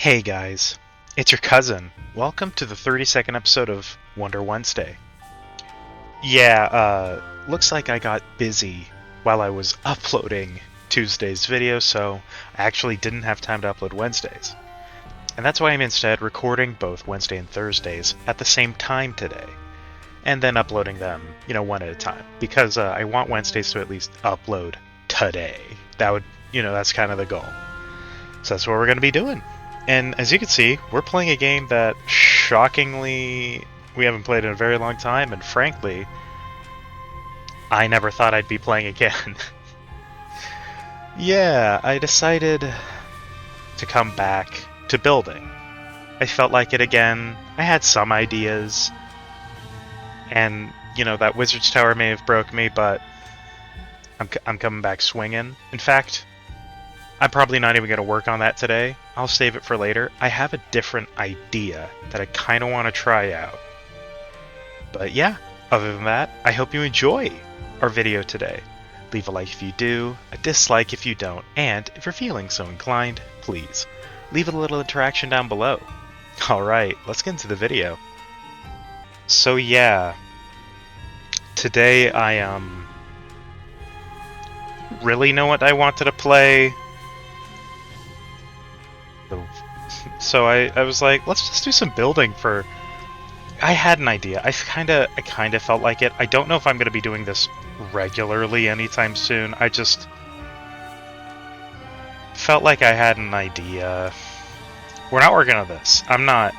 Hey guys, it's your cousin. Welcome to the 32nd episode of Wonder Wednesday. Looks like I got busy while I was uploading Tuesday's video, so I actually didn't have time to upload Wednesdays. And that's why I'm instead recording both Wednesday and Thursdays at the same time today, and then uploading them, one at a time, because I want Wednesdays to at least upload today. That's kind of the goal. So that's what we're going to be doing. And as you can see, we're playing a game that, shockingly, we haven't played in a very long time, and frankly, I never thought I'd be playing again. Yeah, I decided to come back to building. I felt like it again. I had some ideas, and, that Wizard's Tower may have broke me, but I'm coming back swinging. In fact, I'm probably not even going to work on that today. I'll save it for later. I have a different idea that I kind of want to try out. But yeah, other than that, I hope you enjoy our video today. Leave a like if you do, a dislike if you don't, and if you're feeling so inclined, please leave a little interaction down below. Alright, let's get into the video. So yeah, today I really know what I wanted to play. So I was like, let's just do some building for... I had an idea. I kind of felt like it. I don't know if I'm going to be doing this regularly anytime soon. I just felt like I had an idea. We're not working on this. I'm not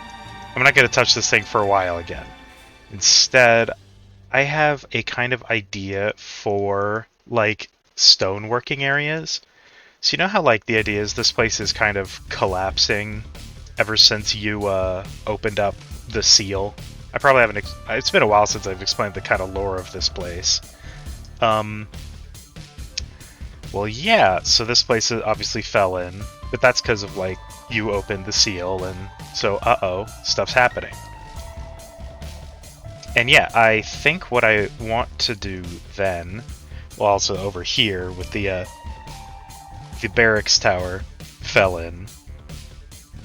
going to touch this thing for a while again. Instead, I have a kind of idea for, like, stoneworking areas. So you know how, like, the idea is this place is kind of collapsing ever since you opened up the seal? I probably haven't... it's been a while since I've explained the kind of lore of this place. Well, yeah, so this place obviously fell in, but that's because of, like, you opened the seal, and so, uh-oh, stuff's happening. And yeah, I think what I want to do then, well, also over here with the barracks tower fell in.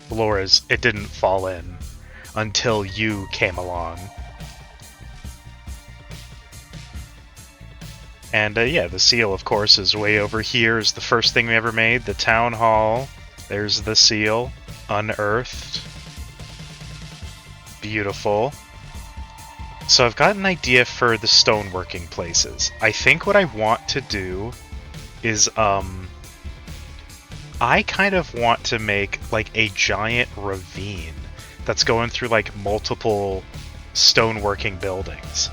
Laura's, it didn't fall in until you came along. And yeah, the seal, of course, is way over here. Is the first thing we ever made. The town hall. There's the seal. Unearthed. Beautiful. So I've got an idea for the stoneworking places. I think what I want to do is, I kind of want to make, like, a giant ravine that's going through, like, multiple stoneworking buildings.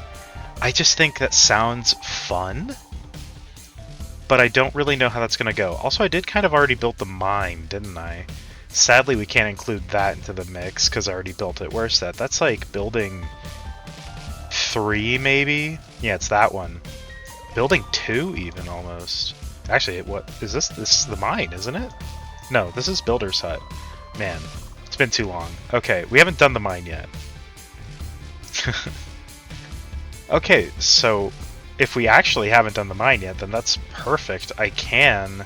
I just think that sounds fun, but I don't really know how that's going to go. Also, I did kind of already build the mine, didn't I? Sadly, we can't include that into the mix, because I already built it. Where's that? That's, like, building 3, maybe? Yeah, it's that one. Building 2, even, almost. Actually, what is this? This is the mine, isn't it? No, this is Builder's Hut. Man, it's been too long. Okay, we haven't done the mine yet. Okay, so if we actually haven't done the mine yet, then that's perfect. I can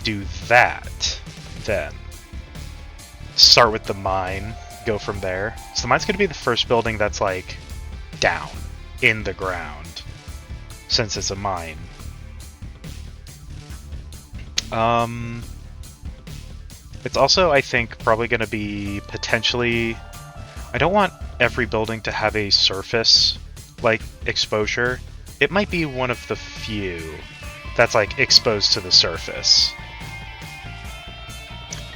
do that then. Start with the mine, go from there. So the mine's going to be the first building that's, like, down, in the ground, since it's a mine. It's also, I think, probably going to be potentially... I don't want every building to have a surface, like, exposure. It might be one of the few that's, like, exposed to the surface.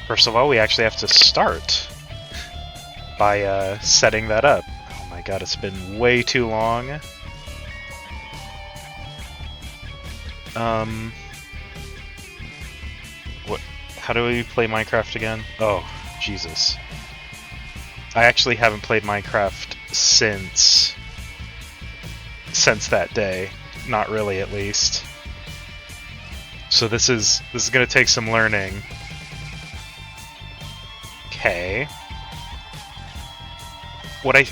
First of all, we actually have to start by setting that up. Oh my god, it's been way too long. How do we play Minecraft again? Oh, Jesus. I actually haven't played Minecraft since that day. Not really, at least. So this is going to take some learning. Okay. What I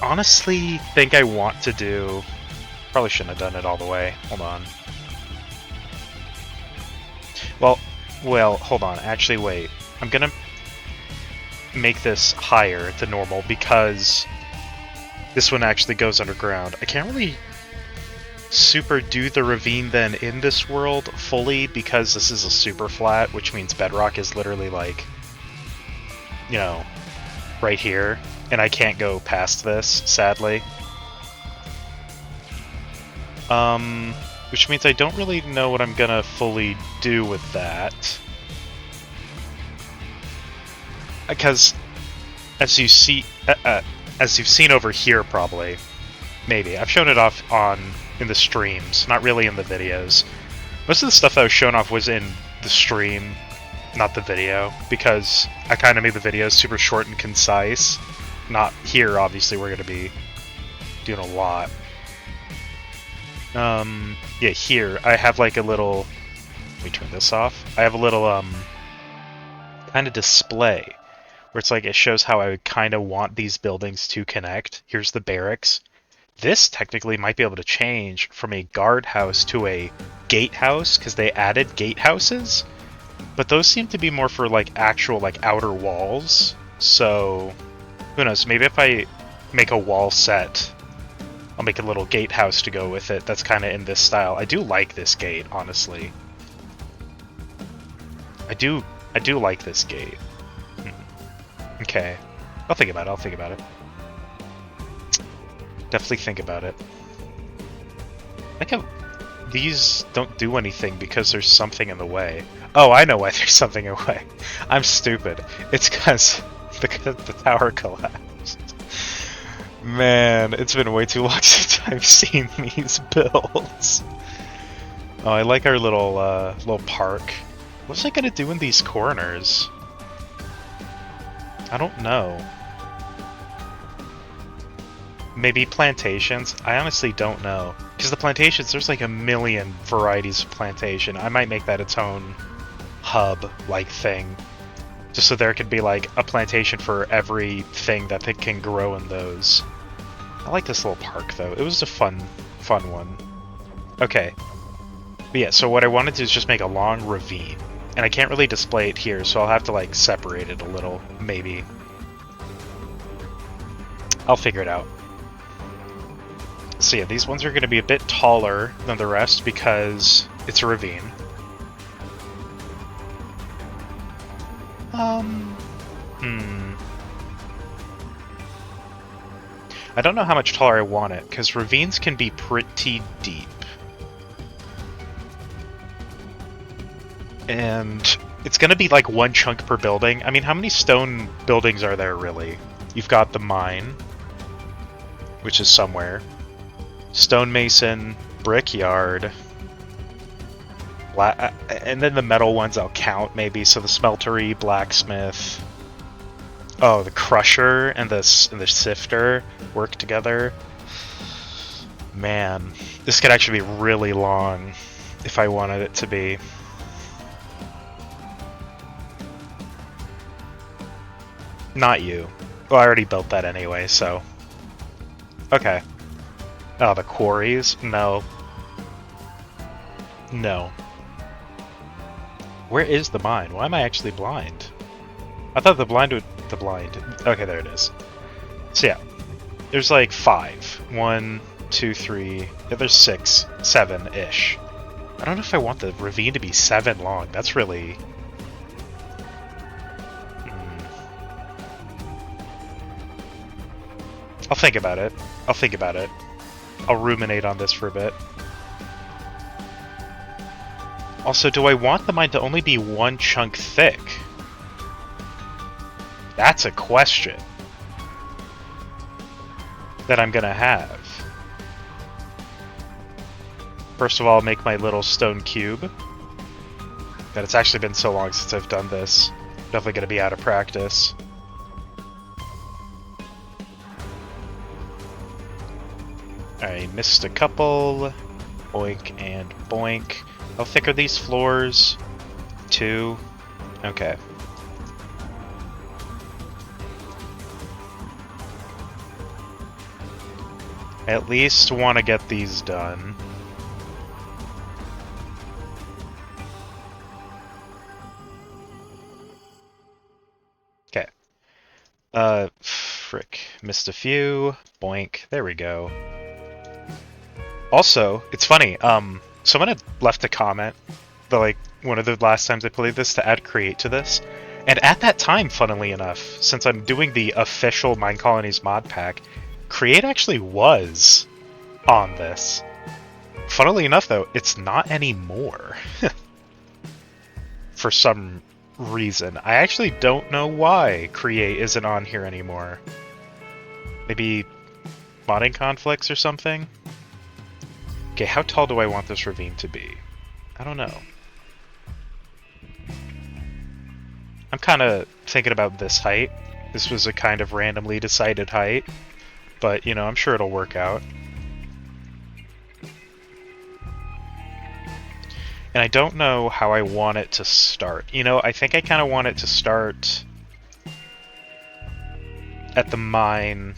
honestly think I want to do... Probably shouldn't have done it all the way. Hold on. Well, hold on. Actually, wait. I'm gonna... make this higher than normal because this one actually goes underground. I can't really super do the ravine then in this world fully because this is a super flat, which means bedrock is literally like, you know, right here, and I can't go past this, sadly. Which means I don't really know what I'm gonna fully do with that. Because, as you see, as you've seen over here, probably, maybe I've shown it off in the streams, not really in the videos. Most of the stuff that was shown off was in the stream, not the video, because I kind of made the videos super short and concise. Not here, obviously, we're going to be doing a lot. Yeah, here, I have like a little... Let me turn this off. I have a little, kind of display, where it's like, it shows how I would kind of want these buildings to connect. Here's the barracks. This technically might be able to change from a guardhouse to a gatehouse, because they added gatehouses. But those seem to be more for, like, actual, like, outer walls. So, who knows, maybe if I make a wall set, I'll make a little gatehouse to go with it that's kind of in this style. I do like this gate, honestly. I do like this gate. Okay. I'll think about it. Definitely think about it. I like how these don't do anything because there's something in the way. Oh, I know why there's something in the way. I'm stupid. It's because the tower collapsed. Man, it's been way too long since I've seen these builds. Oh, I like our little park. What's I gonna do in these corners? I don't know. Maybe plantations? I honestly don't know. Because the plantations, there's like a million varieties of plantation. I might make that its own hub-like thing. Just so there could be like a plantation for everything that they can grow in those. I like this little park though. It was a fun one. Okay. But yeah, so what I wanted to do is just make a long ravine. And I can't really display it here, so I'll have to like separate it a little, maybe. I'll figure it out. So yeah, these ones are going to be a bit taller than the rest because it's a ravine. I don't know how much taller I want it, because ravines can be pretty deep. And it's going to be like one chunk per building. I mean, how many stone buildings are there, really? You've got the mine, which is somewhere. Stonemason, brickyard. And then the metal ones I'll count, maybe. So the smeltery, blacksmith. Oh, the crusher and the sifter work together. Man, this could actually be really long if I wanted it to be. Not you. Well, I already built that anyway, so... Okay. Oh, the quarries? No. No. Where is the mine? Why am I actually blind? I thought the blind would... The blind. Okay, there it is. So yeah. There's like 5. 1, 2, 3... Yeah, there's 6. 7-ish. I don't know if I want the ravine to be 7 long. That's really... I'll think about it. I'll ruminate on this for a bit. Also, do I want the mine to only be 1 chunk thick? That's a question that I'm gonna have. First of all, I'll make my little stone cube. God, it's actually been so long since I've done this. Definitely gonna be out of practice. I missed a couple. Boink and boink. How thick are these floors? 2. Okay. I at least want to get these done. Okay. Frick. Missed a few. Boink. There we go. Also, it's funny, someone had left a comment, one of the last times I played this, to add Create to this. And at that time, funnily enough, since I'm doing the official Minecolonies mod pack, Create actually was on this. Funnily enough, though, it's not anymore. For some reason. I actually don't know why Create isn't on here anymore. Maybe modding conflicts or something? Okay, how tall do I want this ravine to be? I don't know. I'm kind of thinking about this height. This was a kind of randomly decided height, but, you know, I'm sure it'll work out. And I don't know how I want it to start. You know, I think I kind of want it to start at the mine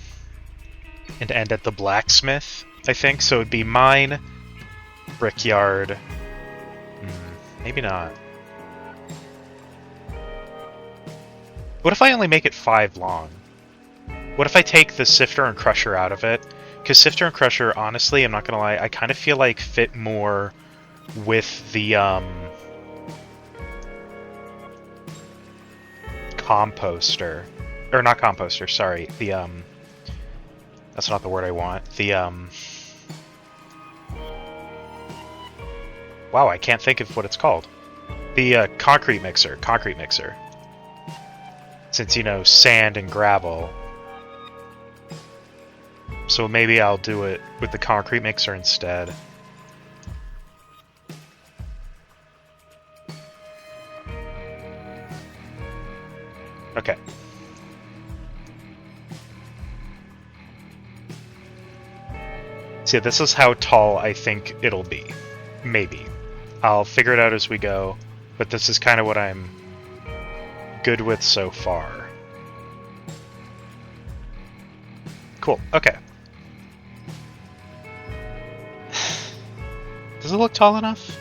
and end at the blacksmith, I think. So it'd be mine, brickyard. Maybe not. What if I only make it 5 long? What if I take the sifter and crusher out of it? Because sifter and crusher, honestly, I'm not gonna lie, I kind of feel like fit more with the composter. Or not composter, sorry. The that's not the word I want. The wow, I can't think of what it's called. The concrete mixer. Concrete mixer. Since, you know, sand and gravel. So maybe I'll do it with the concrete mixer instead. Okay. See, this is how tall I think it'll be. Maybe. I'll figure it out as we go, but this is kind of what I'm good with so far. Cool, okay. Does it look tall enough?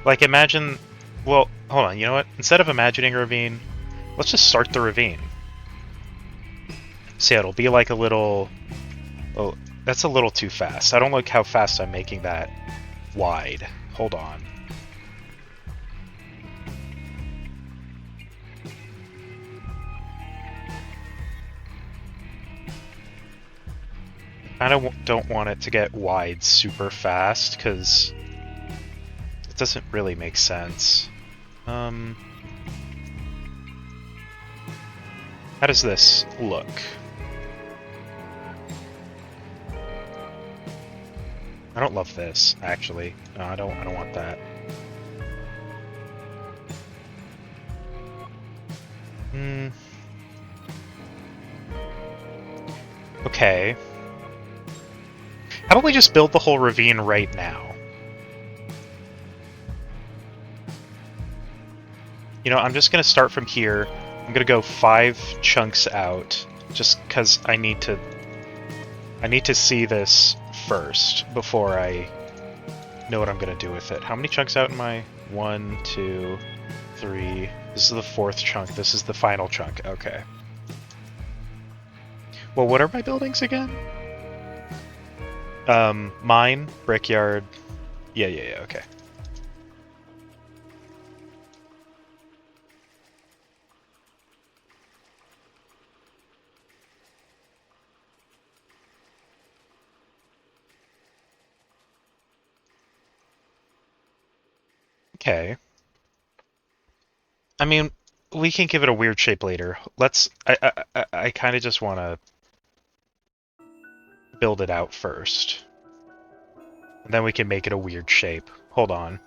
Like, imagine... Well, hold on, you know what? Instead of imagining a ravine, let's just start the ravine. So yeah, it'll be like a little... Oh, that's a little too fast. I don't like how fast I'm making that wide. Hold on. I don't want it to get wide super fast, because it doesn't really make sense. How does this look? I don't love this, actually. No, I don't want that. Okay. How about we just build the whole ravine right now? You know, I'm just going to start from here. I'm going to go 5 chunks out, just because I need to see this first before I know what I'm going to do with it. How many chunks out am I? 1, 2, 3. This is the 4th chunk. This is the final chunk. Okay. Well, what are my buildings again? Mine, brickyard. Yeah, okay. Okay. I mean, we can give it a weird shape later. I kind of just want to build it out first. And then we can make it a weird shape. Hold on.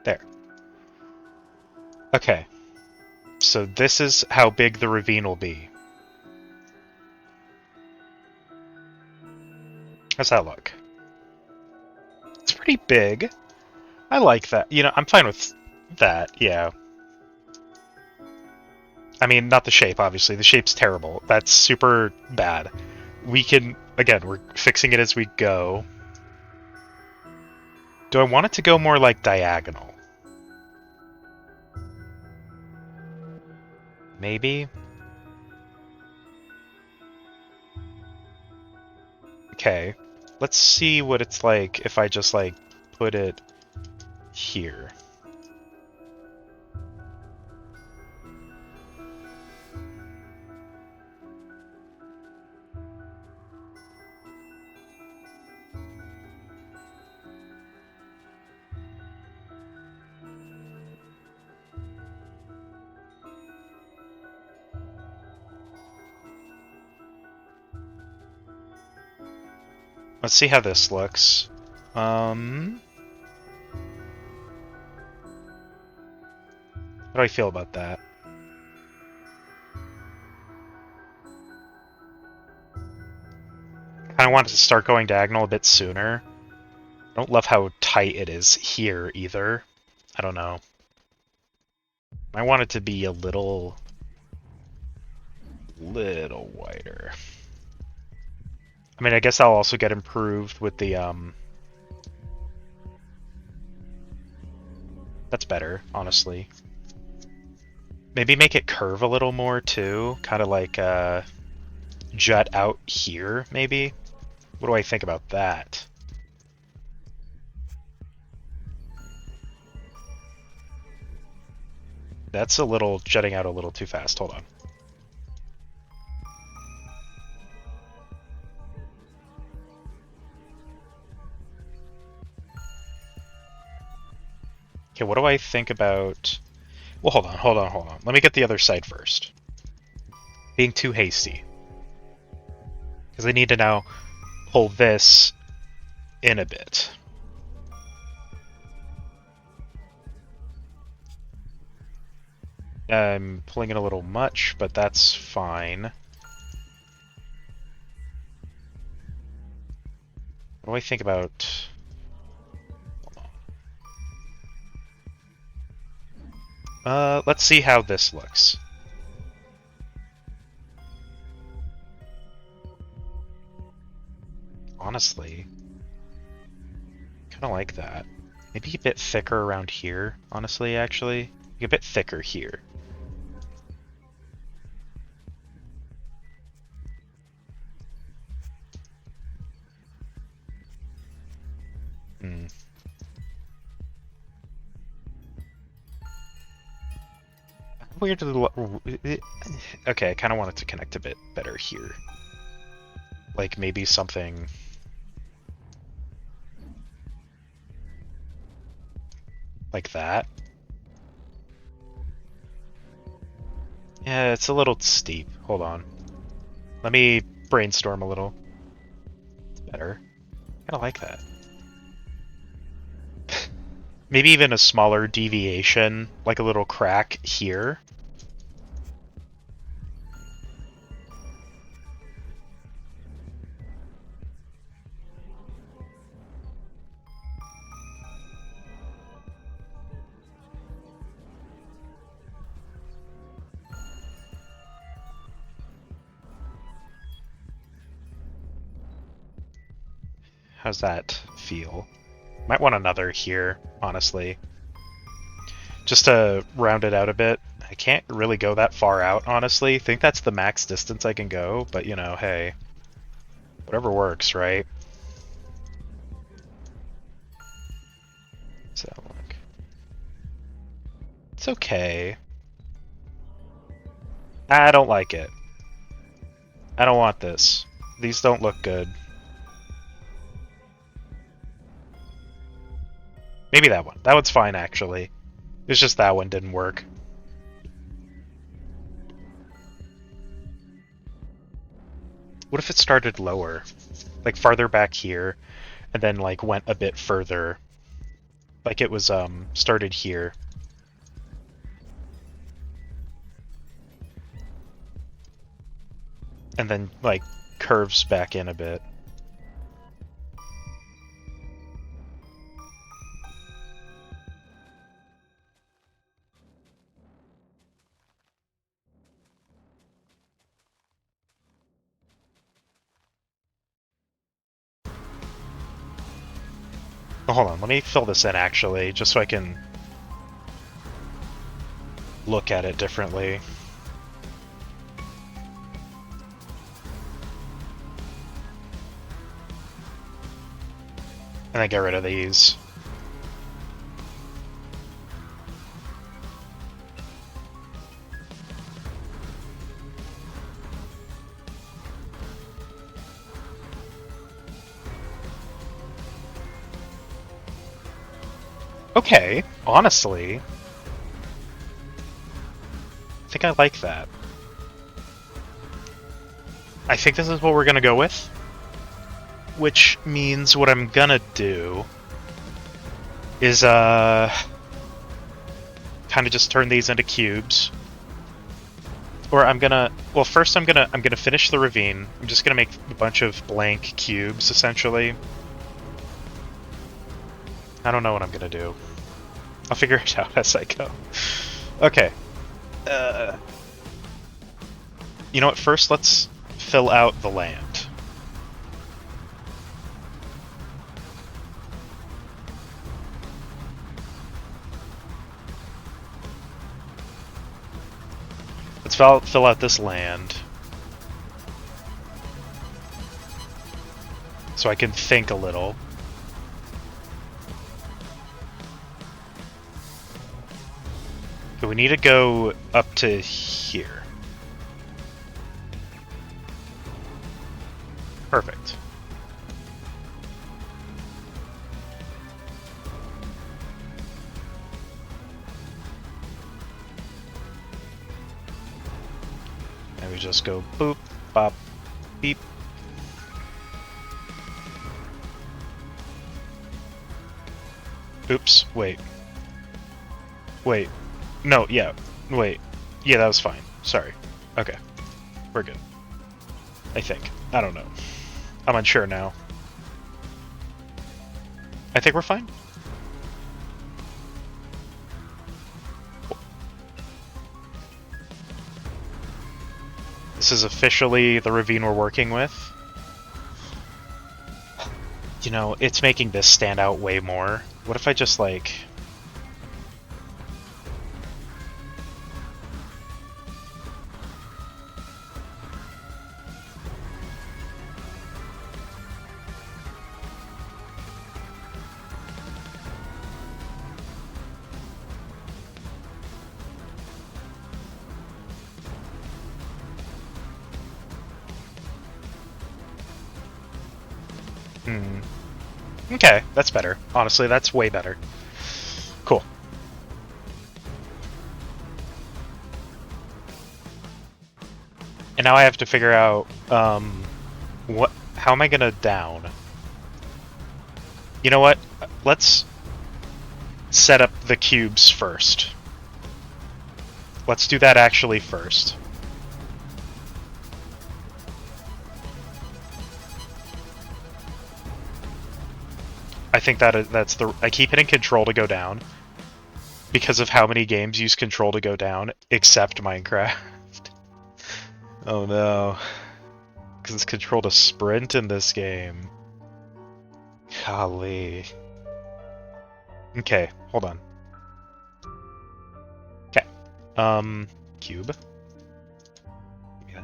There. Okay. So this is how big the ravine will be. How's that look? It's pretty big. I like that. You know, I'm fine with that, yeah. I mean, not the shape, obviously. The shape's terrible. That's super bad. We can... Again, we're fixing it as we go. Do I want it to go more like diagonal? Maybe? Okay. Let's see what it's like if I just, like, put it here. Let's see how this looks. How do I feel about that? I want it to start going diagonal a bit sooner. I don't love how tight it is here either. I don't know. I want it to be a little wider. I mean, I guess I'll also get improved with the, That's better, honestly. Maybe make it curve a little more, too. Kind of like, jut out here, maybe? What do I think about that? That's a little jutting out a little too fast. Hold on. Okay, what do I think about... Well, hold on. Let me get the other side first. Being too hasty. Because I need to now pull this in a bit. I'm pulling it a little much, but that's fine. What do I think about... let's see how this looks. Honestly, kind of like that. Maybe a bit thicker around here, honestly, actually. A bit thicker here. Hmm. Weird little... Okay, I kind of want it to connect a bit better here. Like, maybe something... like that. Yeah, it's a little steep. Hold on. Let me brainstorm a little. It's better. Kinda like that. Maybe even a smaller deviation, like a little crack here. How's that feel? Might want another here, honestly. Just to round it out a bit. I can't really go that far out, honestly. Think that's the max distance I can go, but you know, hey. Whatever works, right? So, look. It's okay. I don't like it. I don't want this. These don't look good. Maybe that one. That one's fine, actually. It's just that one didn't work. What if it started lower? Like farther back here, and then like went a bit further. Like it was started here. And then like curves back in a bit. Oh, hold on, let me fill this in actually, just so I can look at it differently. And then get rid of these. Okay, honestly, I think I like that. I think this is what we're gonna go with. Which means what I'm gonna do is, kind of just turn these into cubes. Or I'm gonna, well, first I'm gonna finish the ravine. I'm just gonna make a bunch of blank cubes, essentially. I don't know what I'm gonna do. I'll figure it out as I go. Okay. You know what? First, let's fill out the land. Let's fill out this land. So I can think a little. Okay, we need to go up to here. Perfect. And we just go boop, bop, beep. Oops, wait. Wait. No, yeah. Wait. Yeah, that was fine. Sorry. Okay. We're good. I think. I don't know. I'm unsure now. I think we're fine. This is officially the ravine we're working with. You know, it's making this stand out way more. What if I just, like... Okay, that's better. Honestly, that's way better. Cool. And now I have to figure out, how am I gonna down? You know what? Let's set up the cubes first. Let's do that actually first. I think that's the... I keep hitting control to go down because of how many games use control to go down, except Minecraft. Oh no. Because it's control to sprint in this game. Golly. Okay, hold on. Okay. Cube. Yeah.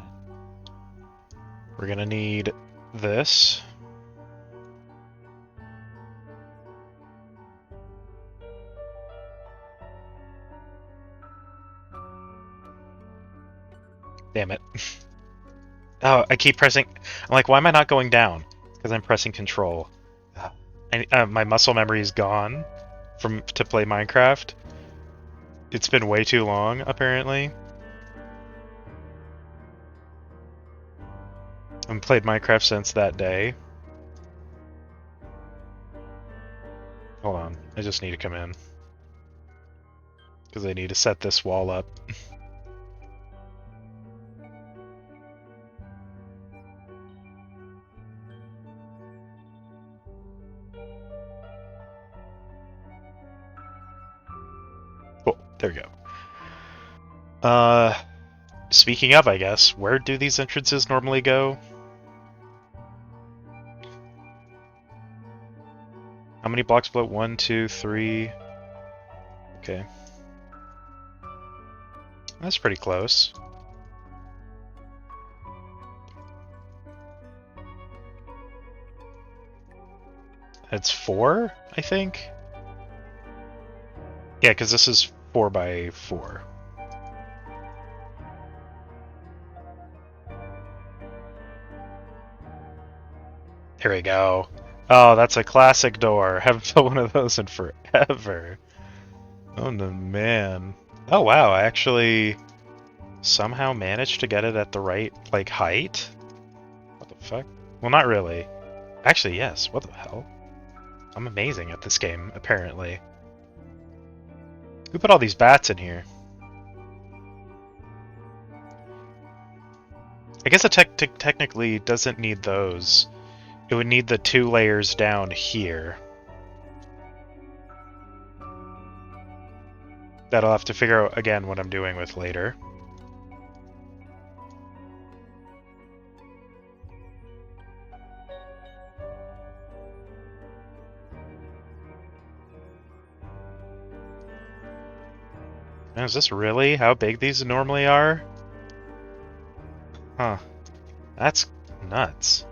We're gonna need this. Damn it. Oh, I keep pressing... I'm like, why am I not going down? Because I'm pressing control. My muscle memory is gone to play Minecraft. It's been way too long, apparently. I haven't played Minecraft since that day. Hold on, I just need to come in. Because I need to set this wall up. Cool, there we go. Speaking of, I guess, where do these entrances normally go? How many blocks below? 1, 2, 3. Okay. That's pretty close. It's 4, I think? Yeah, because this is 4 by 4. Here we go. Oh, that's a classic door. Haven't built one of those in forever. Oh, no, man. Oh, wow, I actually somehow managed to get it at the right, like, height? What the fuck? Well, not really. Actually, yes. What the hell? I'm amazing at this game, apparently. Who put all these bats in here? I guess it technically doesn't need those. It would need the 2 layers down here. That I'll have to figure out again what I'm doing with later. Is this really how big these normally are? Huh. That's nuts.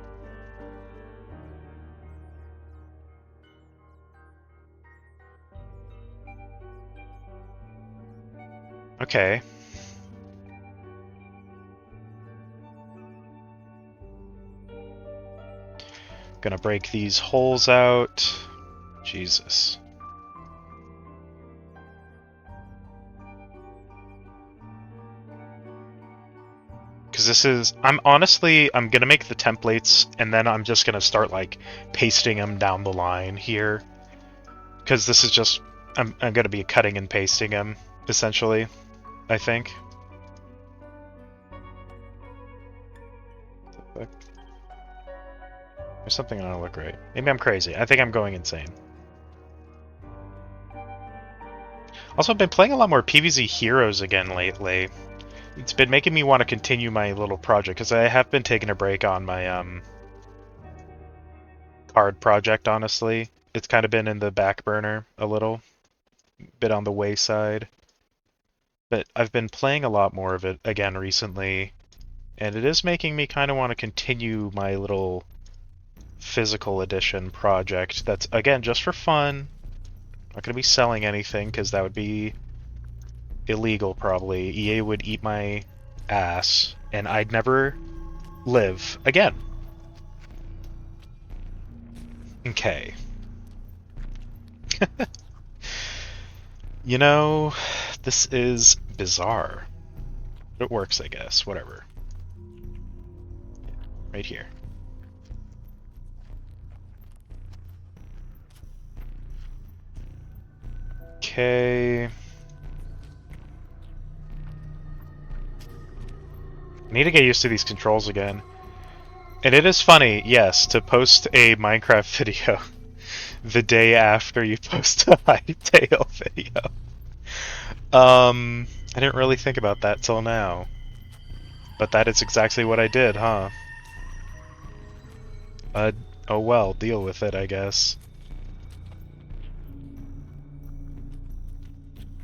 Okay. Gonna break these holes out. Jesus. Because this is... I'm gonna make the templates, and then I'm just gonna start, like, pasting them down the line here. Because this is just... I'm gonna be cutting and pasting them, essentially, I think. There's something I don't look right. Maybe I'm crazy. I think I'm going insane. Also, I've been playing a lot more PvZ Heroes again lately. It's been making me want to continue my little project, because I have been taking a break on my card project, honestly. It's kind of been in the back burner a little. Bit on the wayside. But I've been playing a lot more of it again recently, and it is making me kind of want to continue my little physical edition project that's, again, just for fun. Not going to be selling anything, because that would be illegal, probably. EA would eat my ass, and I'd never live again. Okay. You know, this is bizarre. But it works, I guess. Whatever. Right here. Okay. I need to get used to these controls again. And it is funny, yes, to post a Minecraft video the day after you post a Hytale video. I didn't really think about that till now. But that is exactly what I did, huh? Oh well, deal with it, I guess.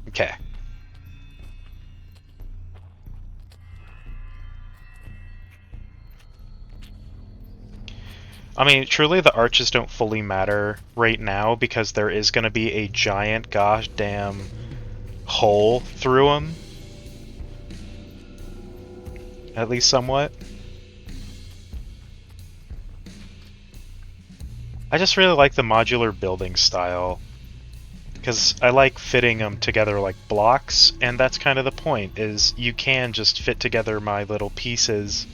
Okay. I mean, truly the arches don't fully matter right now because there is going to be a giant goddamn hole through them. At least somewhat. I just really like the modular building style. Because I like fitting them together like blocks, and that's kind of the point, is you can just fit together my little pieces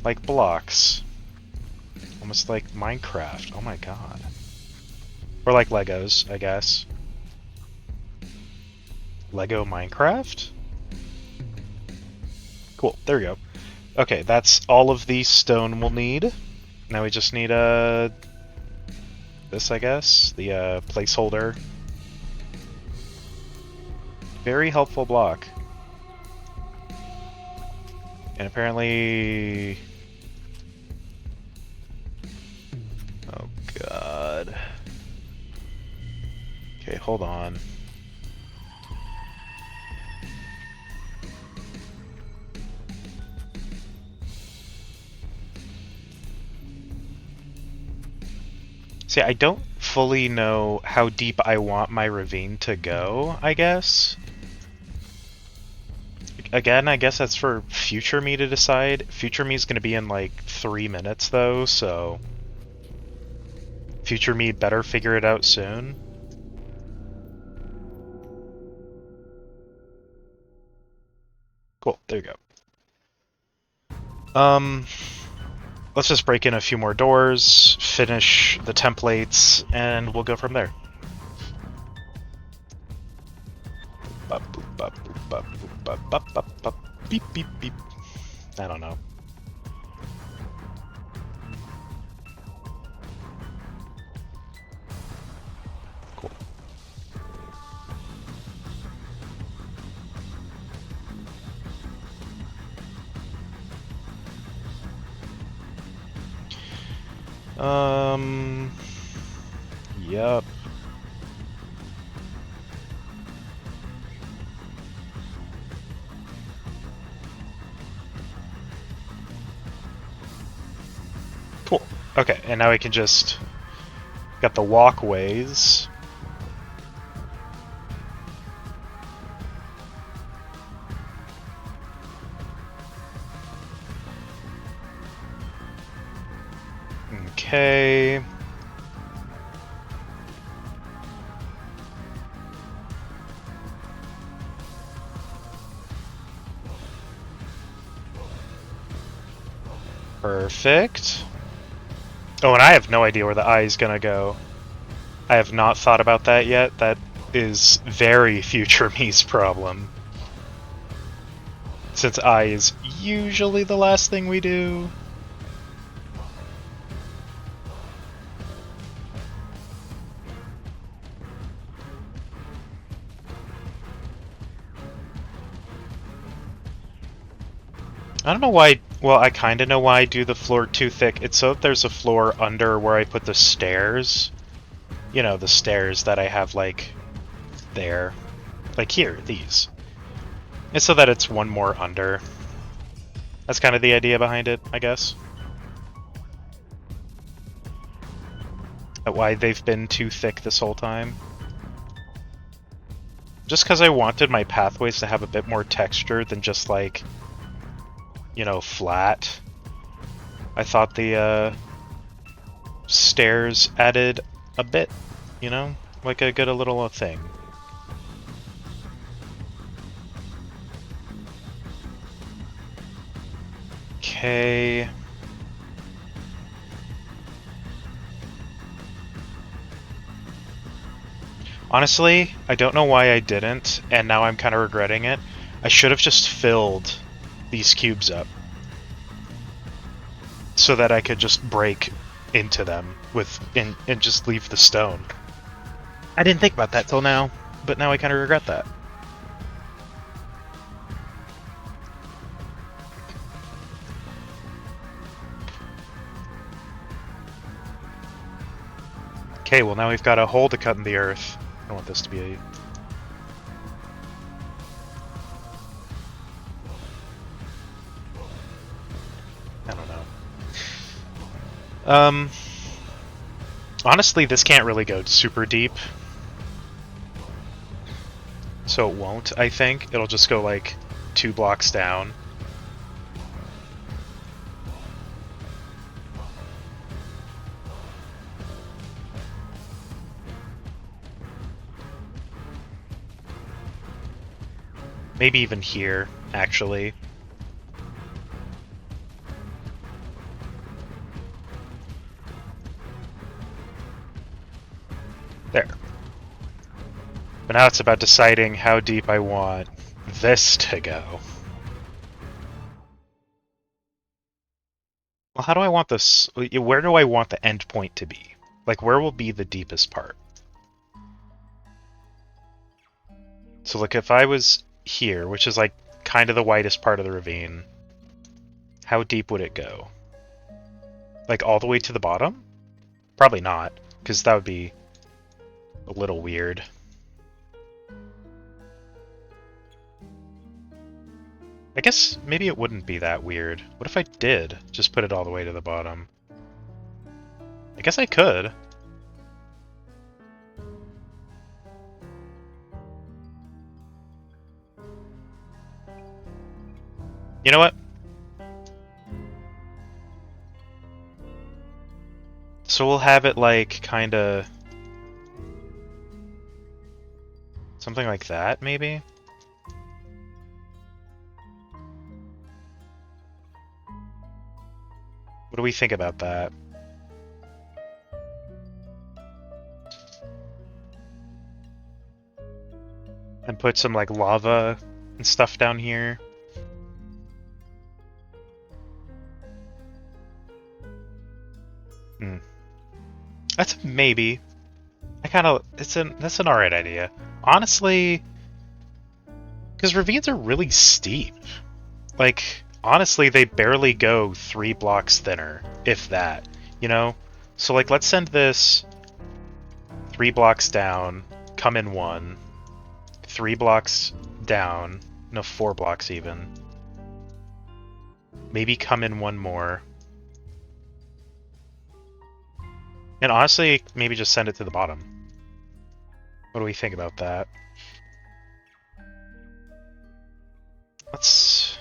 like blocks. Almost like Minecraft. Oh my god. Or like Legos, I guess. Lego Minecraft? Cool, there we go. Okay, that's all of the stone we'll need. Now we just need this, I guess, the placeholder. Very helpful block. And apparently... Oh god. hold on. See, I don't fully know how deep I want my ravine to go, I guess. Again, I guess that's for future me to decide. Future me is going to be in like 3 minutes, though, so... Future me better figure it out soon. Cool, there you go. Let's just break in a few more doors, finish the templates, and we'll go from there. Beep, beep, beep. I don't know. Cool. Yep. Cool. Okay, and now we can just... Got the walkways. Okay. Perfect. Oh, and I have no idea where the eye is gonna go. I have not thought about that yet. That is very future me's problem. Since eye is usually the last thing we do. I don't know why... Well, I kind of know why I do the floor too thick. It's so that there's a floor under where I put the stairs. You know, the stairs that I have, like, there. Like here, these. It's so that it's one more under. That's kind of the idea behind it, I guess. That's why they've been too thick this whole time. Just because I wanted my pathways to have a bit more texture than just, like... You know, flat. I thought the stairs added a bit, you know? Like a good little thing. Okay. Honestly, I don't know why I didn't, and now I'm kind of regretting it. I should have just filled these cubes up so that I could just break into them with and just leave the stone. I didn't think about that till now, but now I kind of regret that. Okay, well now we've got a hole to cut in the earth. I don't want this to be a... I don't know. Honestly, this can't really go super deep. So it won't, I think. It'll just go like 2 blocks down. Maybe even here, actually. There. But now it's about deciding how deep I want this to go. Well, how do I want this... Where do I want the end point to be? Like, where will be the deepest part? So, look, if I was here, which is, like, kind of the widest part of the ravine, how deep would it go? Like, all the way to the bottom? Probably not, because that would be a little weird. I guess maybe it wouldn't be that weird. What if I did just put it all the way to the bottom? I guess I could. You know what? So we'll have it like kinda... something like that, maybe? What do we think about that? And put some like lava and stuff down here. That's a maybe. That's an alright idea. Honestly, because ravines are really steep. Like, honestly, they barely go 3 blocks thinner, if that. You know? So like, let's send this 3 blocks down, come in 1, 3 blocks down, no, 4 blocks even. Maybe come in 1 more. And honestly, maybe just send it to the bottom. What do we think about that? Let's...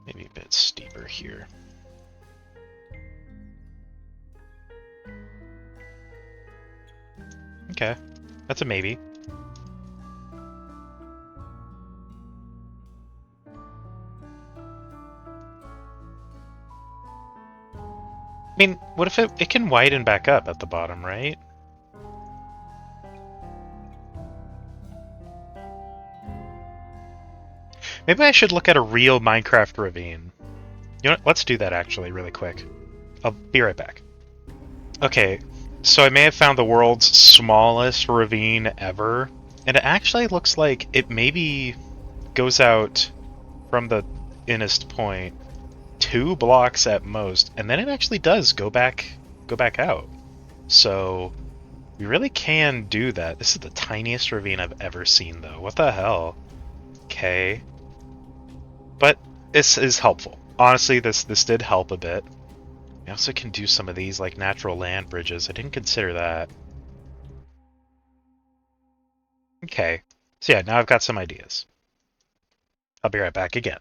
maybe a bit steeper here. Okay, that's a maybe. I mean, what if it can widen back up at the bottom, right? Maybe I should look at a real Minecraft ravine. You know what? Let's do that actually, really quick. I'll be right back. Okay, so I may have found the world's smallest ravine ever, and it actually looks like it maybe goes out from the innest point 2 blocks at most, and then it actually does go back out. So we really can do that. This is the tiniest ravine I've ever seen, though. What the hell? Okay. But this is helpful. Honestly, this did help a bit. We also can do some of these like natural land bridges. I didn't consider that. Okay. So yeah, now I've got some ideas. I'll be right back again.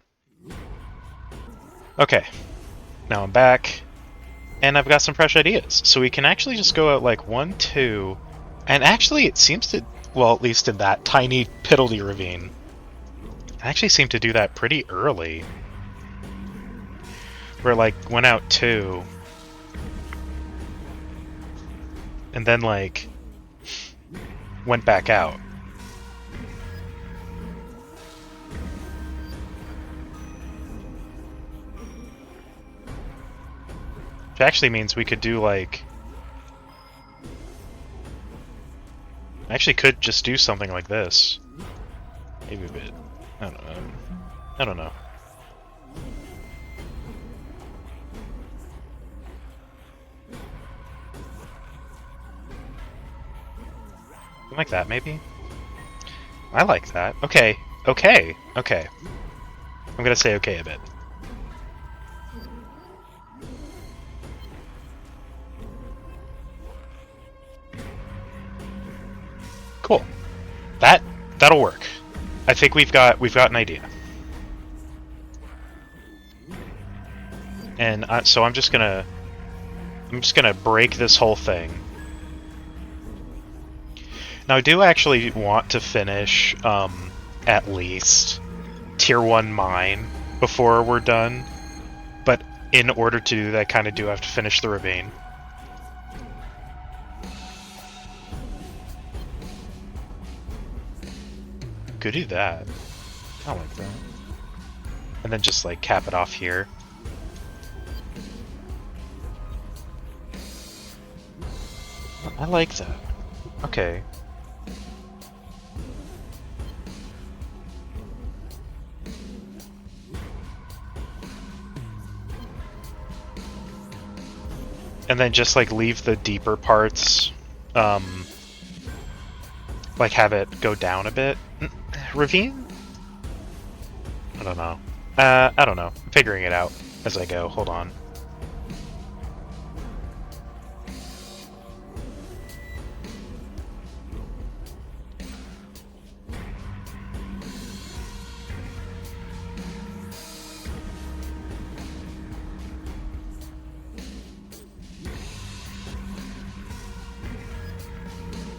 Okay. Now I'm back. And I've got some fresh ideas. So we can actually just go out like 1, 2... and actually it seems to... well, at least in that tiny piddly ravine. I actually seem to do that pretty early. Where like went out 2. And then like went back out. Which actually means we could do like... I actually could just do something like this. Maybe a bit. I don't know. I don't know. Something like that, maybe? I like that. Okay. Okay. Okay. I'm gonna say okay a bit. Cool. That'll work. I think we've got an idea. And so I'm just gonna break this whole thing. Now I do actually want to finish at least tier 1 mine before we're done, but in order to do that, I kind of do have to finish the ravine. Could do that. I like that. And then just like cap it off here. I like that. Okay. And then just like leave the deeper parts Like, have it go down a bit? Ravine? I don't know. I don't know. I'm figuring it out as I go. Hold on.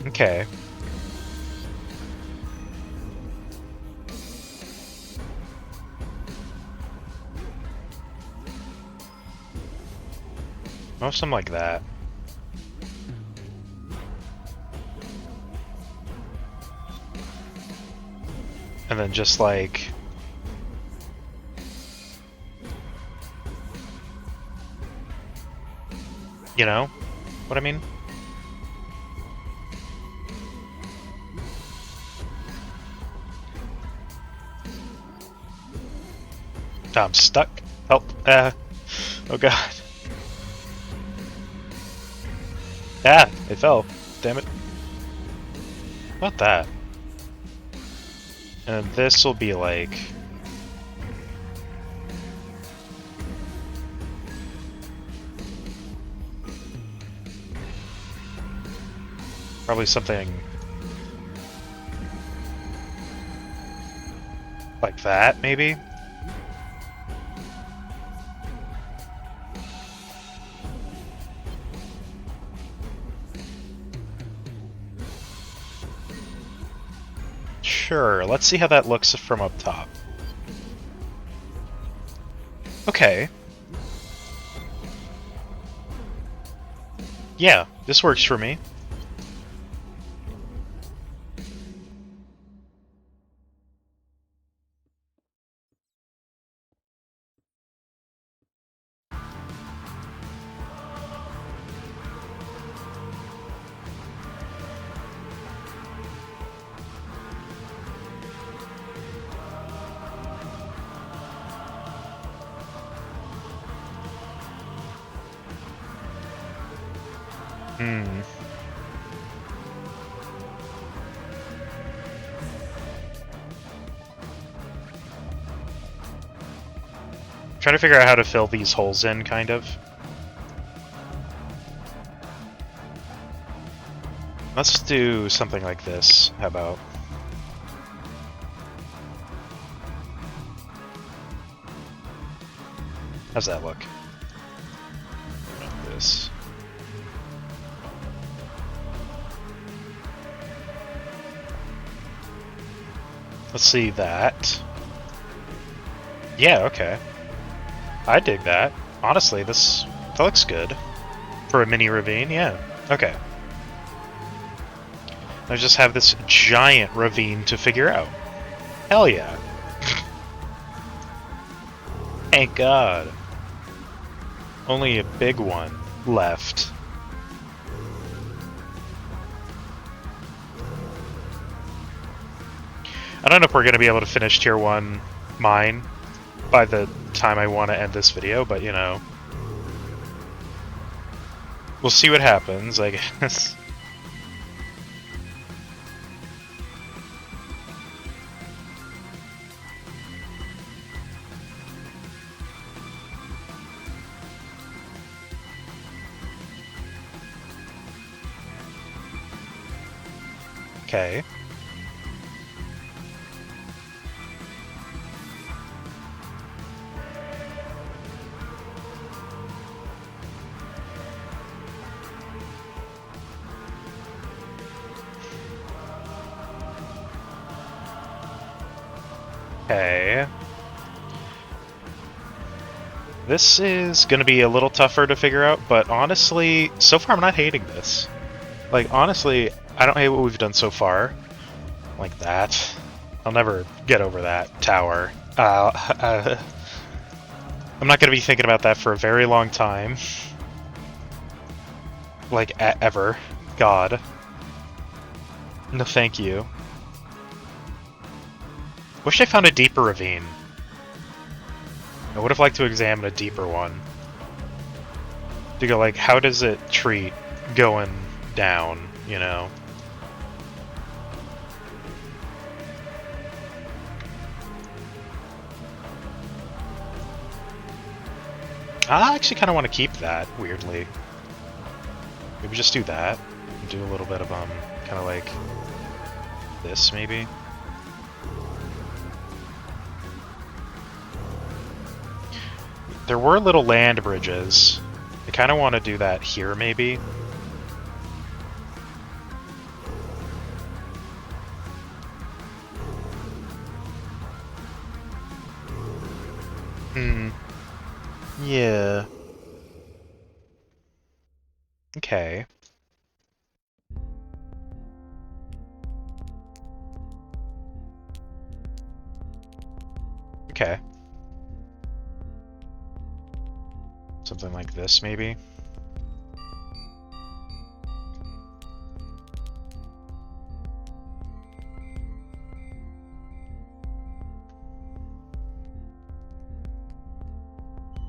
Okay. Most of them like that. And then just like... You know what I mean? I'm stuck. Help. Oh god. Ah, it fell. Damn it. About that. And this will be like... Probably something... like that, maybe? Sure, let's see how that looks from up top. Okay. Yeah, this works for me. Trying to figure out how to fill these holes in, kind of. Let's do something like this. How about? How's that look? Like this. Let's see that. Yeah, okay. I dig that. Honestly, that looks good. For a mini ravine, yeah. Okay. I just have this giant ravine to figure out. Hell yeah. Thank God. Only a big one left. I don't know if we're going to be able to finish Tier 1 mine by the time I want to end this video, but you know. We'll see what happens, I guess. Okay. Okay. This is going to be a little tougher to figure out, but honestly, so far I'm not hating this. Like, honestly, I don't hate what we've done so far. Like that. I'll never get over that tower. I'm not going to be thinking about that for a very long time. Like, ever. God. No thank you. Wish I found a deeper ravine. I would have liked to examine a deeper one. To go, like, how does it treat going down, you know? I actually kind of want to keep that, weirdly. Maybe just do that. Do a little bit of, kind of like this, maybe. There were little land bridges. I kind of want to do that here, maybe. Hmm. Yeah. Okay. Okay. Something like this, maybe.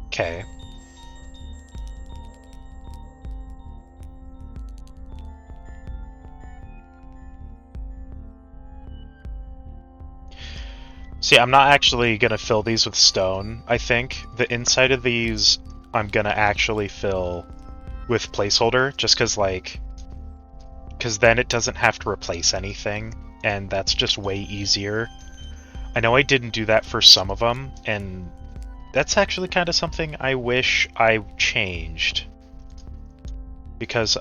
Okay. See, I'm not actually gonna fill these with stone, I think. The inside of these, I'm gonna actually fill with placeholder, just because, like... Because then it doesn't have to replace anything, and that's just way easier. I know I didn't do that for some of them, and that's actually kind of something I wish I changed. Because,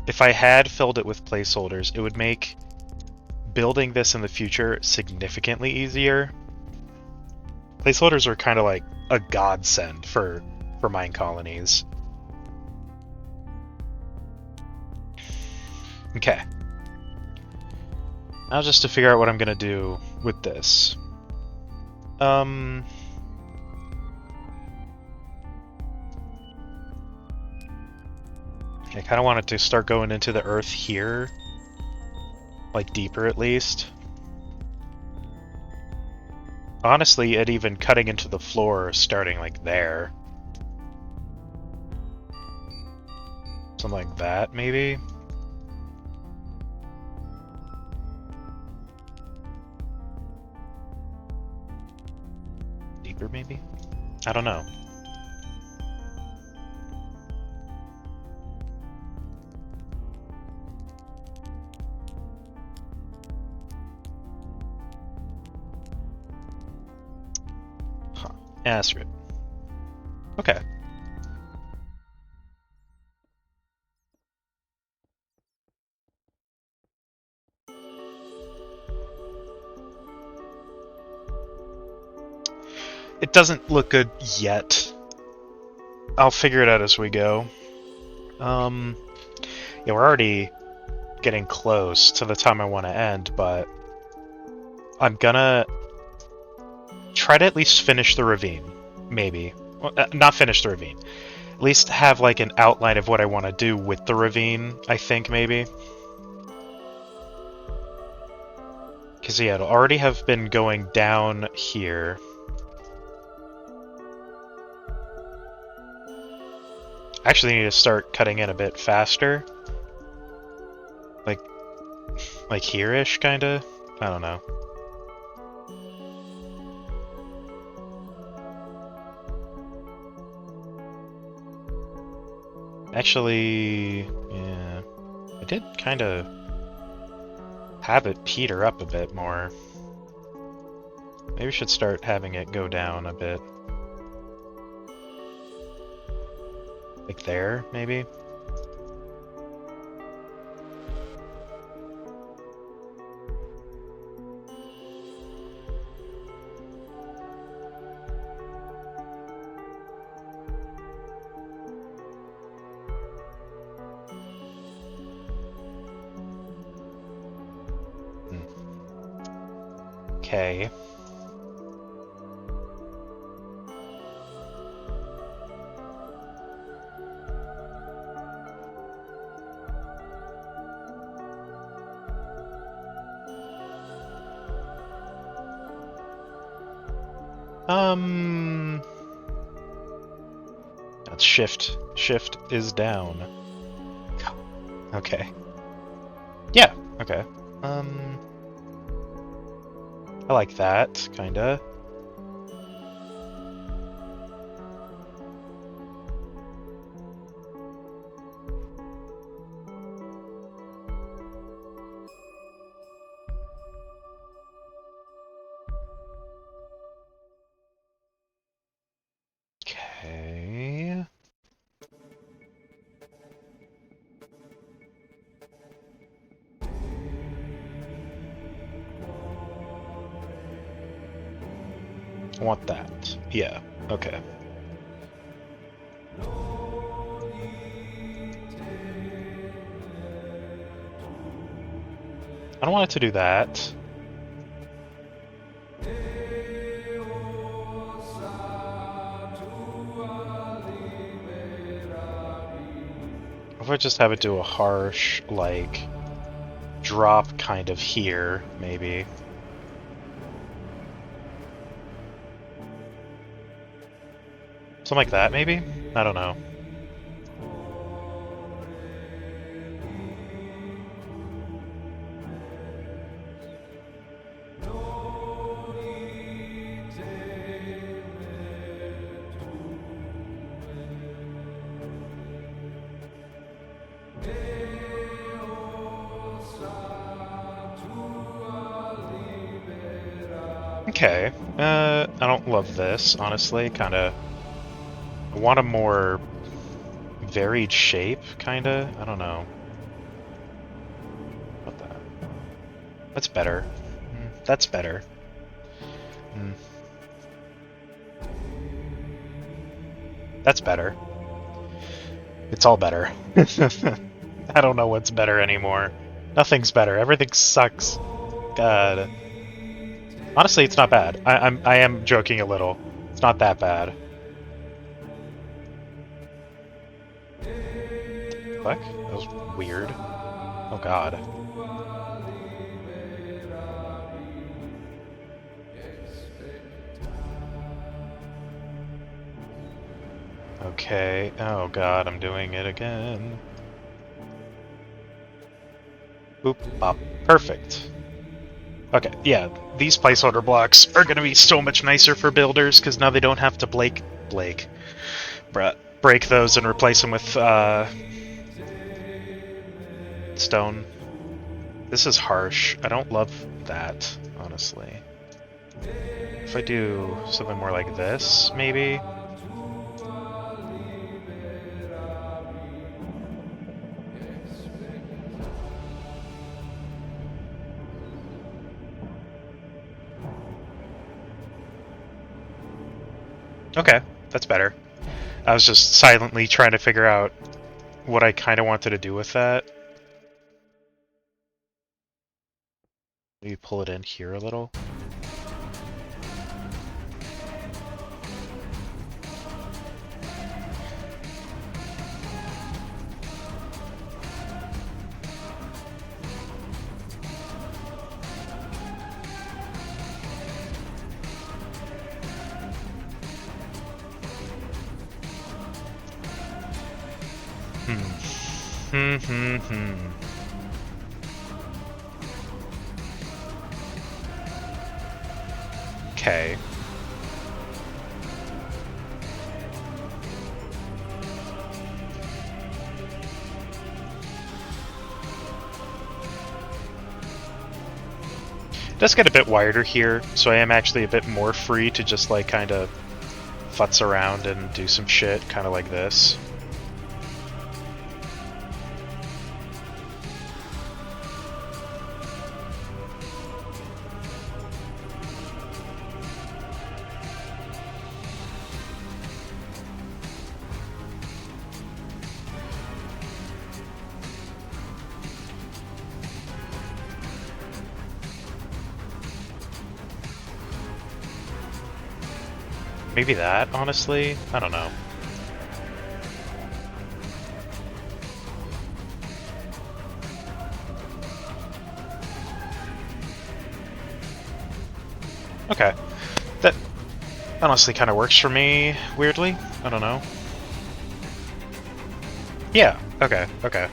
if I had filled it with placeholders, it would make building this in the future significantly easier. Placeholders are kind of like a godsend for Minecolonies. Okay. Now just to figure out what I'm gonna do with this. I kind of wanted to start going into the earth here. Like, deeper at least. Honestly, it even cutting into the floor, starting like there. Something like that, maybe? Deeper, maybe? I don't know. Huh. Yeah, that's right. Okay. It doesn't look good yet. I'll figure it out as we go. Yeah, we're already getting close to the time I want to end, but I'm gonna try to at least finish the ravine. Maybe. Well, not finish the ravine. At least have like an outline of what I want to do with the ravine, I think, maybe. Because, yeah, it'll already have been going down here. I actually need to start cutting in a bit faster. Like here-ish, kinda? I don't know. Actually, yeah, I did kind of have it peter up a bit more. Maybe we should start having it go down a bit. Like there, maybe? Okay. That's shift. Shift is down. Okay. Yeah, okay. I like that, kinda. I want that. Yeah, okay. I don't want it to do that. If I just have it do a harsh, like, drop kind of here, maybe. Something like that, maybe? I don't know. Okay. I don't love this, honestly. Kinda... I want a more varied shape, kinda? I don't know. What the... That's better. That's better. That's better. It's all better. I don't know what's better anymore. Nothing's better. Everything sucks. God. Honestly, it's not bad. I am joking a little. It's not that bad. Fuck? That was weird. Oh god. Okay. Oh god, I'm doing it again. Boop, bop. Perfect. Okay, yeah, these placeholder blocks are gonna be so much nicer for builders, because now they don't have to break those and replace them with, stone. This is harsh. I don't love that, honestly. If I do something more like this, maybe? Okay, that's better. I was just silently trying to figure out what I kind of wanted to do with that. Maybe pull it in here a little. Okay. It does get a bit wider here, so I am actually a bit more free to just like kind of futz around and do some shit, kind of like this. Maybe that, honestly? I don't know. Okay. That honestly kind of works for me, weirdly. I don't know. Yeah, okay, okay.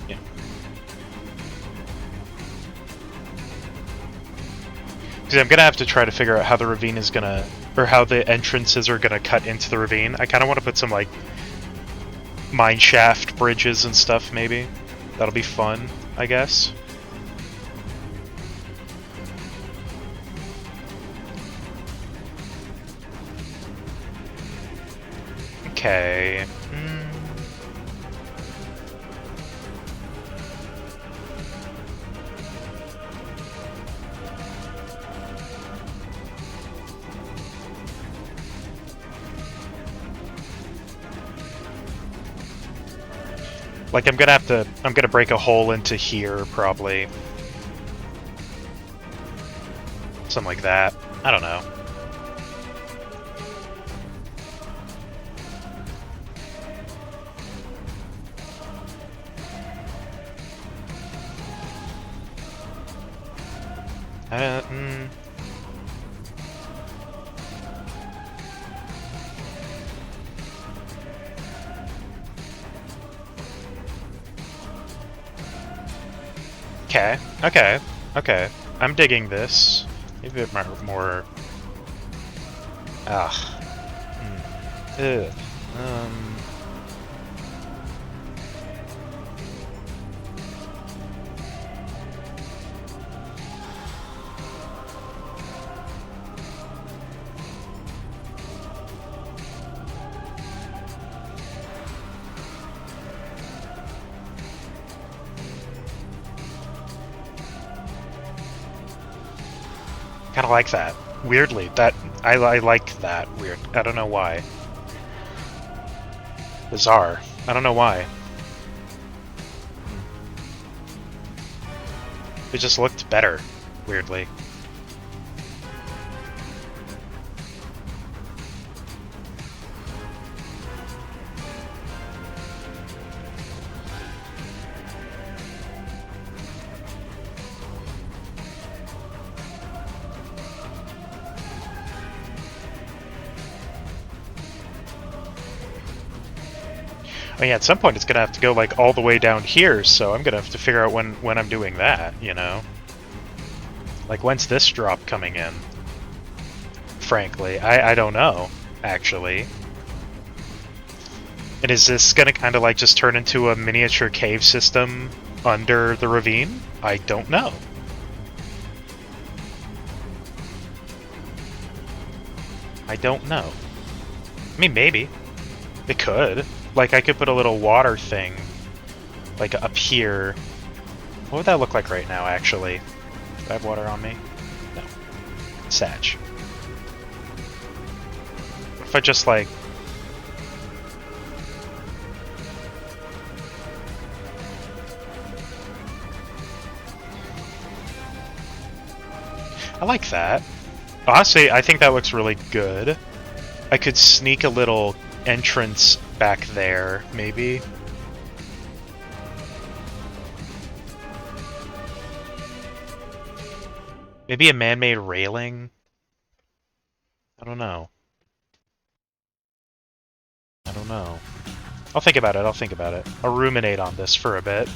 Yeah. Because I'm gonna have to try to figure out how the ravine is gonna... or how the entrances are gonna cut into the ravine. I kind of want to put some, like, mine shaft bridges and stuff, maybe. That'll be fun, I guess. Okay. Like, I'm gonna break a hole into here, probably. Something like that. I don't know. Okay, okay, okay. I'm digging this. Maybe a bit more... Ah. Ugh. Kind of like that. Weirdly, that I like that. Weird. I don't know why. Bizarre. I don't know why. It just looked better. Weirdly. I mean, at some point it's gonna have to go like all the way down here, so I'm gonna have to figure out when I'm doing that, you know? Like, when's this drop coming in? Frankly, I don't know, actually. And is this gonna kind of like just turn into a miniature cave system under the ravine? I don't know. I don't know. I mean, maybe. It could. Like, I could put a little water thing, like, up here. What would that look like right now, actually? Do I have water on me? No. Satch. What if I just, like... I like that. Honestly, I think that looks really good. I could sneak a little entrance back there, maybe. Maybe a man-made railing? I don't know. I don't know. I'll think about it, I'll think about it. I'll ruminate on this for a bit.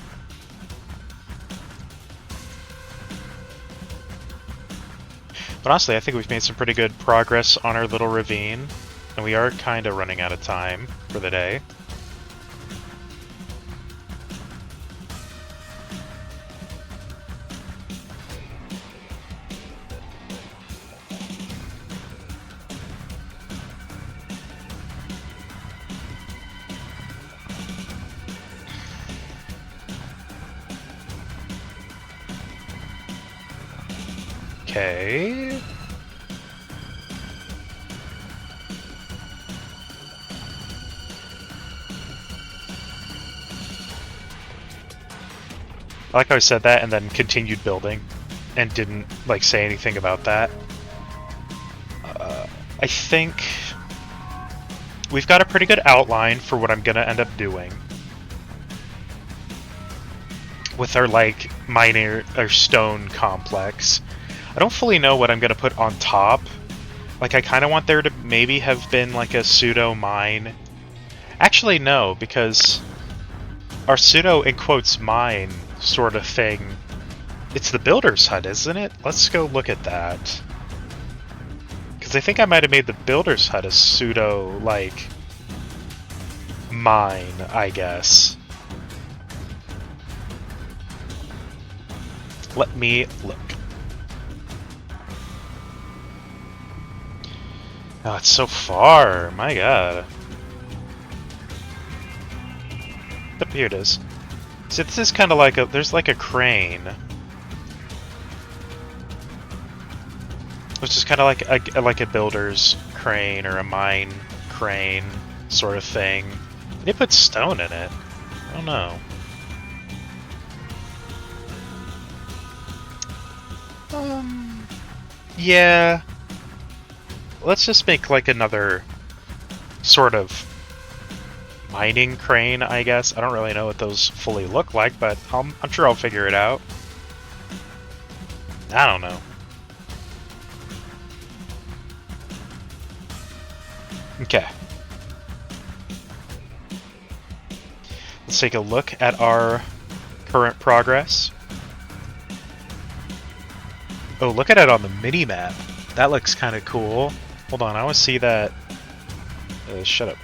But honestly, I think we've made some pretty good progress on our little ravine. And we are kind of running out of time for the day. Okay. I like how I said that and then continued building and didn't like say anything about that. I think we've got a pretty good outline for what I'm gonna end up doing with our like miner or stone complex. I don't fully know what I'm gonna put on top. Like, I kind of want there to maybe have been like a pseudo mine. Actually, no, because our pseudo in quotes mine sort of thing, it's the builder's hut, isn't it? Let's go look at that. Because I think I might have made the builder's hut a pseudo like mine, I guess. Let me look. Oh, it's so far. My god. Yep, here it is. So this is kind of like a... There's like a crane. Which is kind of like a builder's crane or a mine crane sort of thing. They put stone in it. I don't know. Yeah. Let's just make like another sort of mining crane, I guess. I don't really know what those fully look like, but I'm sure I'll figure it out. I don't know. Okay. Let's take a look at our current progress. Oh, look at it on the mini-map. That looks kind of cool. Hold on, I want to see that. Shut up.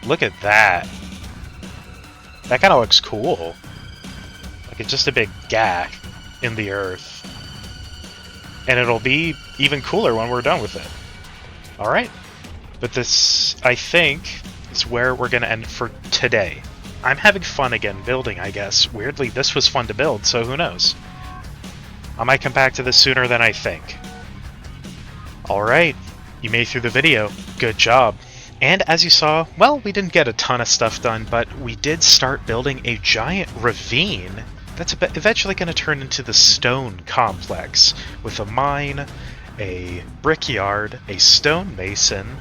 Look at that. That kind of looks cool. Like it's just a big gap in the earth. And it'll be even cooler when we're done with it. Alright. But this, I think, is where we're going to end for today. I'm having fun again building, I guess. Weirdly, this was fun to build, so who knows? I might come back to this sooner than I think. Alright, you made it through the video. Good job. And as you saw, well, we didn't get a ton of stuff done, but we did start building a giant ravine that's eventually going to turn into the stone complex, with a mine, a brickyard, a stonemason,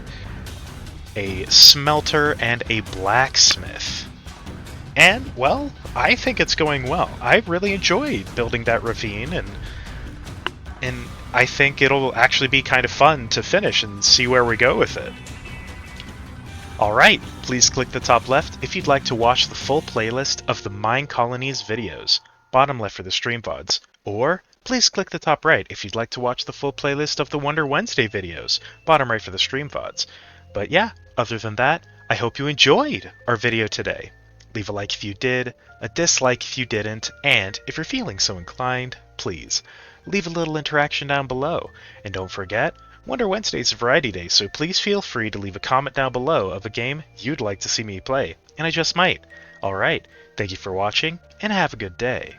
a smelter, and a blacksmith. And, well, I think it's going well. I really enjoyed building that ravine, and I think it'll actually be kind of fun to finish and see where we go with it. Alright, please click the top left if you'd like to watch the full playlist of the Minecolonies videos, bottom left for the stream VODs, or please click the top right if you'd like to watch the full playlist of the Wonder Wednesday videos, bottom right for the stream VODs. But yeah, other than that, I hope you enjoyed our video today. Leave a like if you did, a dislike if you didn't, and if you're feeling so inclined, please leave a little interaction down below. And don't forget, Wonder Wednesday is a variety day, so please feel free to leave a comment down below of a game you'd like to see me play, and I just might. Alright, thank you for watching, and have a good day.